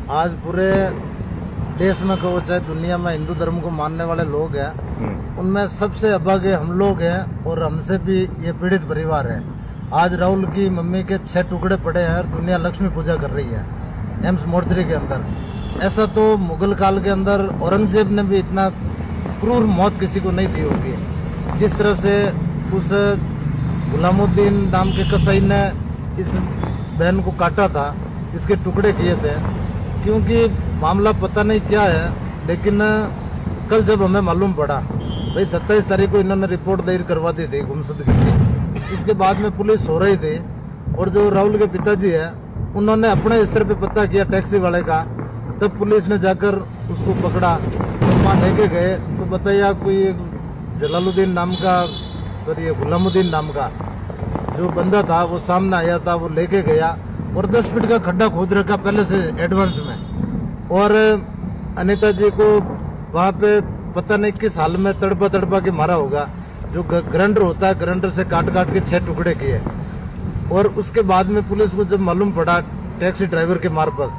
आज पूरे देश में कहो चाहे दुनिया में हिंदू धर्म को मानने वाले लोग हैं, उनमें सबसे अभागे हम लोग हैं और हमसे भी ये पीड़ित परिवार है। आज राहुल की मम्मी के 6 टुकड़े पड़े हैं और दुनिया लक्ष्मी पूजा कर रही है एम्स मोर्चरी के अंदर। ऐसा तो मुगल काल के अंदर औरंगजेब ने भी इतना क्रूर मौत किसी को नहीं दी होगी। जिस तरह से उस गुलामुद्दीन नाम के कसाई ने इस बहन को काटा था, इसके टुकड़े किए थे, क्योंकि मामला पता नहीं क्या है, लेकिन कल जब हमें मालूम पड़ा भाई 27 तारीख को इन्होंने रिपोर्ट दायर करवा दी थी गुमशुदगी की। इसके बाद में पुलिस हो रही थी और जो राहुल के पिताजी है उन्होंने अपने स्तर पे पता किया टैक्सी वाले का, तब पुलिस ने जाकर उसको पकड़ा, वहाँ लेके गए तो बताया कोई जलालुद्दीन नाम का, सॉरी गुलामुद्दीन नाम का जो बंदा था वो सामने आया था, वो लेके गया और 10 फीट का खड्डा खोद रखा पहले से एडवांस में। और अनीता जी को वहाँ पे पता नहीं किस हाल में तड़पा के मारा होगा। जो ग्राइंडर होता है, ग्राइंडर से काट के 6 टुकड़े किए। और उसके बाद में पुलिस को जब मालूम पड़ा टैक्सी ड्राइवर के मार्फत,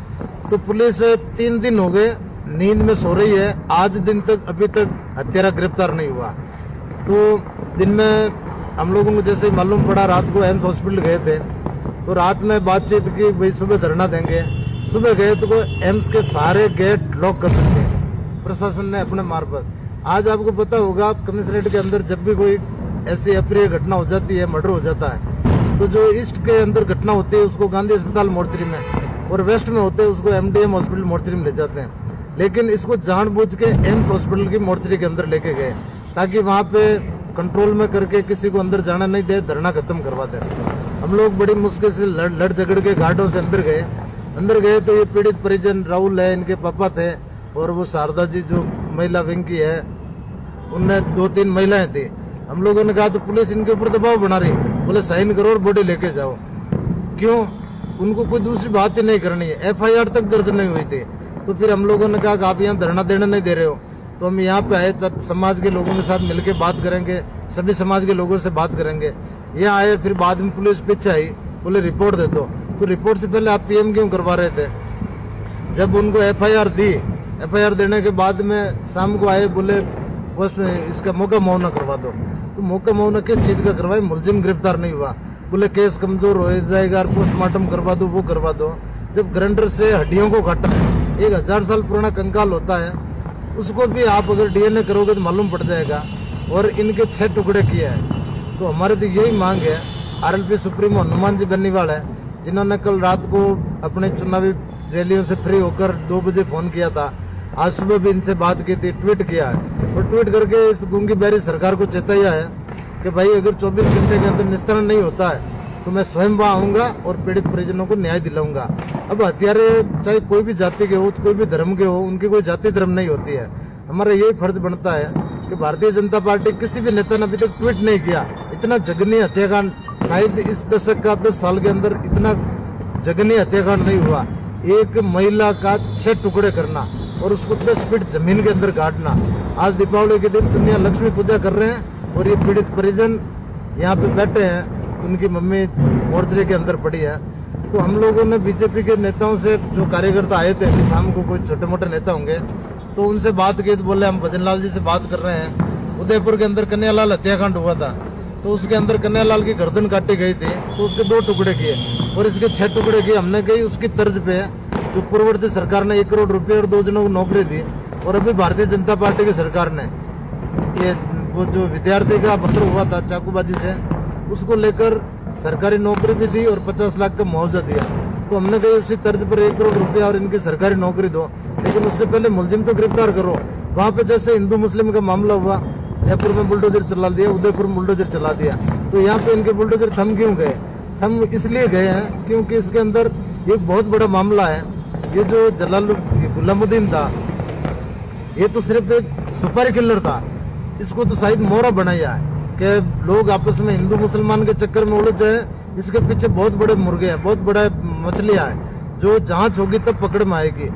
तो पुलिस 3 दिन हो गए नींद में सो रही है। आज दिन तक अभी तक हत्यारा गिरफ्तार नहीं हुआ। तो दिन में हम लोगों को जैसे ही मालूम पड़ा, रात को एम्स हॉस्पिटल गए थे, तो रात में बातचीत की भाई सुबह धरना देंगे। सुबह गए तो एम्स के सारे गेट लॉक कर दिए प्रशासन ने अपने मार्फत। आज आपको पता होगा कमिश्नरेट के अंदर जब भी कोई ऐसी अप्रिय घटना हो जाती है, मर्डर हो जाता है, तो जो ईस्ट के अंदर घटना होती है उसको गांधी अस्पताल मोर्चरी में, और वेस्ट में होते हैं उसको MDM हॉस्पिटल मोर्चरी में ले जाते हैं। लेकिन इसको जानबूझ के एम्स हॉस्पिटल की मोर्चरी के अंदर लेके गए ताकि वहां पे कंट्रोल में करके किसी को अंदर जाना नहीं दे, धरना खत्म करवा दे। हम लोग बड़ी मुश्किल से लड़ झगड़ के घाटों से अंदर गए तो ये पीड़ित परिजन राहुल है, इनके पापा थे, और वो शारदा जी जो महिला विंग की है, उनमें 2-3 महिलाएं थी। हम लोगों ने कहा तो पुलिस इनके ऊपर दबाव बना रही, बोले साइन करो और बॉडी लेके जाओ। क्यों? उनको कोई दूसरी बात ही नहीं करनी है, FIR तक दर्ज नहीं हुई थी। तो फिर हम लोगों ने कहा कि आप यहाँ धरना देने नहीं दे रहे हो, तो हम यहाँ पे आए, तब समाज के लोगों के साथ मिलकर बात करेंगे, सभी समाज के लोगों से बात करेंगे। यहाँ आए, फिर बाद में पुलिस पीछे आई, बोले रिपोर्ट दे दो। तो रिपोर्ट से पहले आप PM क्यों करवा रहे थे? जब उनको FIR दी, FIR देने के बाद में शाम को आए, बोले बस इसका मौका मुआवना करवा दो। तो मौका मुआवना किस चीज का करवाए? मुलजिम गिरफ्तार नहीं हुआ, बोले केस कमजोर हो जाएगा, पोस्टमार्टम करवा दो, वो करवा दो। जब ग्राइंडर से हड्डियों को काटा, 1000 साल पुराना कंकाल होता है, उसको भी आप अगर DNA करोगे तो मालूम पड़ जाएगा। और इनके 6 टुकड़े किए हैं। तो हमारे तो यही मांग है, RLP सुप्रीमो हनुमान जी बन्नीवाल है, जिन्होंने कल रात को अपने चुनावी रैलियों से फ्री होकर 2 बजे फोन किया था। आज सुबह भी इनसे बात की थी, ट्वीट किया है, और ट्वीट करके इस गूंगी बहरी सरकार को चेताया है कि भाई अगर 24 घंटे के अंदर निस्तारण नहीं होता है तो मैं स्वयं वहां आऊंगा और पीड़ित परिजनों को न्याय दिलाऊंगा। अब हत्यारे चाहे कोई भी जाति के हो, कोई भी धर्म के हो, उनकी कोई जाति धर्म नहीं होती है। हमारा यही फर्ज बनता है कि भारतीय जनता पार्टी किसी भी नेता ने अभी तक ट्वीट नहीं किया। इतना जघन्य हत्याकांड शायद इस दशक का 10 साल के अंदर इतना जघन्य हत्याकांड नहीं हुआ। एक महिला का 6 टुकड़े करना और उसको 10 फीट जमीन के अंदर काटना। आज दीपावली के दिन दुनिया लक्ष्मी पूजा कर रहे हैं और ये पीड़ित परिजन यहाँ पे बैठे हैं, उनकी मम्मी मोर्चरी के अंदर पड़ी है। तो हम लोगों ने BJP के नेताओं से, जो कार्यकर्ता आए थे शाम को, कोई छोटे मोटे नेता होंगे, तो उनसे बात की तो बोले हम भजनलाल जी से बात कर रहे हैं। उदयपुर के अंदर कन्हैयालाल हत्याकांड हुआ था, तो उसके अंदर कन्हैयालाल की गर्दन काटी गई थी, तो उसके 2 टुकड़े किए और इसके 6 टुकड़े किए। हमने कही उसकी तर्ज पे जो पूर्ववर्ती सरकार ने 1 करोड़ रुपए और 2 जनों को नौकरी दी, और अभी भारतीय जनता पार्टी की सरकार ने ये वो जो विद्यार्थी का पत्र हुआ था चाकूबाजी से, उसको लेकर सरकारी नौकरी भी दी और 50 लाख का मुआवजा दिया। तो हमने कही उसी तर्ज पर 1 करोड़ रुपया और इनकी सरकारी नौकरी दो, लेकिन उससे पहले मुलजिम तो गिरफ्तार करो। वहां पे जैसे हिंदू मुस्लिम का मामला हुआ, जयपुर में बुलडोजर चला दिया, उदयपुर में बुलडोजर चला दिया, तो यहाँ पे इनके बुलडोजर थम क्यों गए? थम इसलिए गए हैं क्योंकि इसके अंदर एक बहुत बड़ा मामला है। ये जो गुलामुद्दीन था, ये तो सिर्फ एक सुपारी किलर था, इसको तो शायद मोहरा बनाया है कि लोग आपस में हिंदू मुसलमान के चक्कर में उलझ जाए। इसके पीछे बहुत बड़े मुर्गे हैं, बहुत बड़ा मछलियां हैं, जो जांच होगी तब पकड़ में आएगी।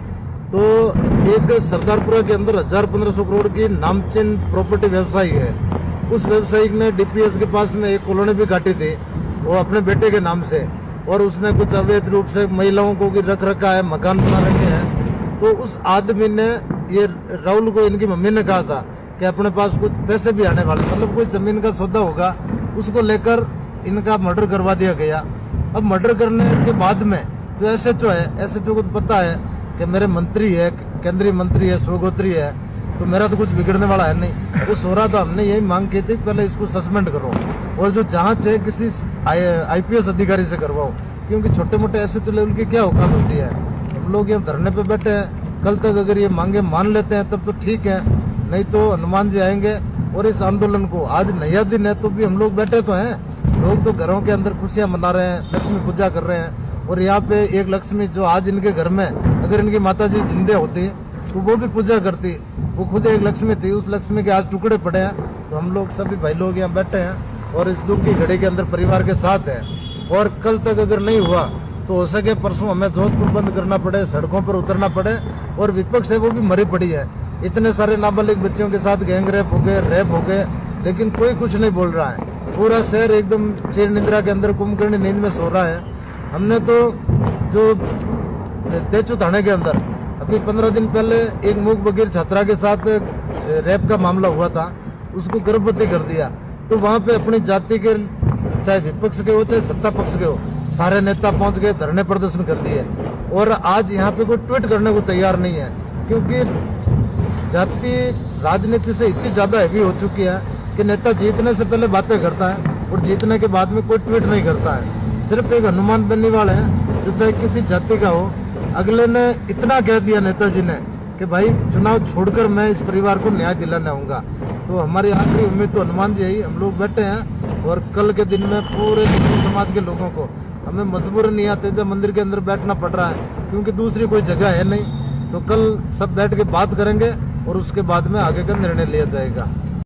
तो एक सरदारपुरा के अंदर 1000-1500 करोड़ की नामचीन प्रॉपर्टी व्यवसायी है। उस व्यवसायिक ने DPS के पास में एक कॉलोनी भी काटी थी, वो अपने बेटे के नाम से, और उसने कुछ अवैध रूप से महिलाओं को भी रख रखा है, मकान बना रखे हैं। तो उस आदमी ने, ये राहुल को इनकी मम्मी ने कहा था कि अपने पास कुछ पैसे भी आने वाले, मतलब कोई जमीन का सौदा होगा, उसको लेकर इनका मर्डर करवा दिया गया। अब मर्डर करने के बाद में जो एसएचओ है, एसएचओ को तो पता है कि मेरे मंत्री है, केंद्रीय मंत्री है, स्वगोत्री है, तो मेरा तो कुछ बिगड़ने वाला है नहीं। वो सो रहा था, हमने यही मांग की थी पहले इसको सस्पेंड करो और जो जांच है किसी आईपीएस अधिकारी से करवाओ, क्योंकि छोटे मोटे एसएचओ लेवल की क्या औकात होती है। हम लोग यहाँ धरने पे बैठे हैं, कल तक अगर ये मांगे मान लेते हैं तब तो ठीक है, नहीं तो हनुमान जी आएंगे और इस आंदोलन को, आज नया दिन है तो भी हम लोग बैठे तो हैं, लोग तो घरों के अंदर खुशियां मना रहे हैं, लक्ष्मी पूजा कर रहे हैं। और यहाँ पे एक लक्ष्मी जो आज इनके घर में, अगर इनकी माता जी जिंदे होती तो वो भी पूजा करती, वो खुद एक लक्ष्मी थी, उस लक्ष्मी के आज टुकड़े पड़े हैं। तो हम लोग सभी भाई लोग यहाँ बैठे हैं और इस दुख की घड़ी के अंदर परिवार के साथ है। और कल तक अगर नहीं हुआ तो हो सके परसों हमें जोधपुर बंद करना पड़े, सड़कों पर उतरना पड़े। और विपक्ष है वो भी मरी पड़ी है, इतने सारे नाबालिग बच्चों के साथ गैंग रेप हो गए, रेप हो गए, लेकिन कोई कुछ नहीं बोल रहा है। पूरा शहर एकदम चीर निद्रा के अंदर कुंभकर्ण नींद में सो रहा है। हमने तो जो तेचू थाने के अंदर अभी 15 दिन पहले एक मूक बगीर छात्रा के साथ रेप का मामला हुआ था, उसको गर्भवती कर दिया। तो वहां पे अपनी जाति के, चाहे विपक्ष के हो चाहे सत्ता पक्ष के हो, सारे नेता पहुंच गए, धरने प्रदर्शन कर दिए। और आज यहाँ पे कोई ट्वीट करने को तैयार नहीं है, क्योंकि जाति राजनीति से इतनी ज्यादा हैवी हो चुकी है कि नेता जीतने से पहले बातें करता है और जीतने के बाद में कोई ट्वीट नहीं करता है। सिर्फ एक हनुमान बेनीवाल है जो चाहे किसी जाति का हो, अगले ने इतना कह दिया नेताजी ने कि भाई चुनाव छोड़कर मैं इस परिवार को न्याय दिलाने आऊंगा। तो हमारी आखिरी उम्मीद तो हनुमान जी है। हम लोग बैठे हैं और कल के दिन में पूरे हिंदू समाज के लोगों को, हमें मजबूरन यहाँ तेजा मंदिर के अंदर बैठना पड़ रहा है क्योंकि दूसरी कोई जगह है नहीं। तो कल सब बैठ के बात करेंगे और उसके बाद में आगे का निर्णय लिया जाएगा।